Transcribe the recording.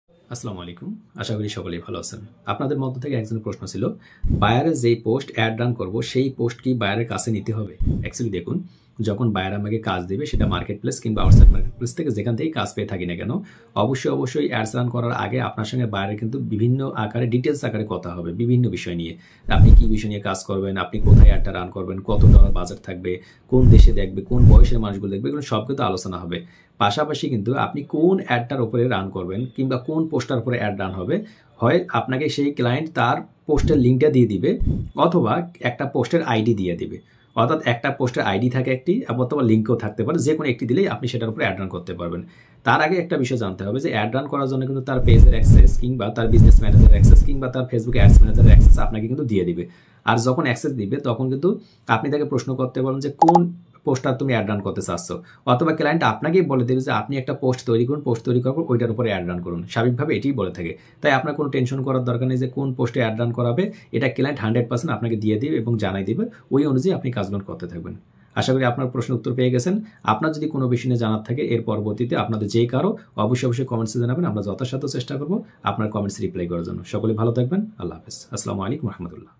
আসসালামু আলাইকুম। আশা করি সকলেই ভালো আছেন। আপনাদের মধ্য থেকে একজনের প্রশ্ন ছিল, বায়ারের যেই পোস্ট অ্যাড রান করব সেই পোস্ট কি বায়ারের কাছে নিতে হবে? অ্যাকচুয়ালি দেখুন, যখন বায়ার আমাকে কাজ দিবে সেটা মার্কেট প্লেস কিংবা আউটসাইড মার্কেট প্লেস থেকে যেখান থেকেই কাজ পেয়ে থাকি না কেন, অবশ্যই অ্যাডস রান করার আগে আপনার সঙ্গে বায়ারের কিন্তু বিভিন্ন আকারে ডিটেলস আকারে কথা হবে বিভিন্ন বিষয় নিয়ে। আপনি কি বিষয় নিয়ে কাজ করবেন, আপনি কোথায় অ্যাডটা রান করবেন, কত ডলার বাজেট থাকবে, কোন দেশে দেখবে, কোন বয়সের মানুষগুলো দেখবে, এগুলো সব কিন্তু আলোচনা হবে। পাশাপাশি কিন্তু আপনি কোন অ্যাডটার উপরে রান করবেন কিংবা কোন পোস্টার উপরে অ্যাড রান হবে, হয় আপনাকে সেই ক্লায়েন্ট তার পোস্টের লিঙ্কটা দিয়ে দিবে অথবা একটা পোস্টের আইডি দিয়ে দিবে। অর্থাৎ একটা পোস্টের আইডি থাকে একটি, অথবা লিঙ্কও থাকতে পারে, যে কোনো একটি দিলেই আপনি সেটার উপরে অ্যাড রান করতে পারবেন। তার আগে একটা বিষয় জানতে হবে যে অ্যাড রান করার জন্য কিন্তু তার পেজের অ্যাক্সেস কিংবা তার বিজনেস ম্যানেজার অ্যাক্সেস কিংবা তার ফেসবুক অ্যাডস ম্যানেজারের অ্যাক্সেস আপনাকে কিন্তু দিয়ে দিবে। আর যখন অ্যাক্সেস দিবে তখন কিন্তু আপনি তাকে প্রশ্ন করতে পারেন যে কোন পোস্টার তুমি অ্যাড রান করতে চাচ্ছ, অথবা ক্লায়েন্ট আপনাকেই বলে দেবে যে আপনি একটা পোস্ট তৈরি করুন, পোস্ট তৈরি করার পর ওইটার উপরে অ্যাড রান করুন। স্বাভাবিকভাবে এটিই বলে থাকে। তাই আপনার কোনো টেনশন করার দরকার নেই যে কোন পোস্টে অ্যাড রান করাবে, এটা ক্লায়েন্ট 100% আপনাকে দিয়ে দিবে এবং জানাই দিবে। ওই অনুযায়ী আপনি কাজগুলো করতে থাকবেন। আশা করি আপনার প্রশ্নের উত্তর পেয়ে গেছেন। আপনার যদি কোনো বিষয় নিয়ে জানার থাকে এর পরবর্তীতে আপনাদের যেই কারো অবশ্যই কমেন্টসে জানাবেন, আমরা যথাসাধ্য চেষ্টা করবো আপনার কমেন্টস রিপ্লাই করার জন্য। সকলে ভালো থাকবেন। আল্লাহ হাফেজ। আসসালামু আলাইকুম রহমতুল্লাহ।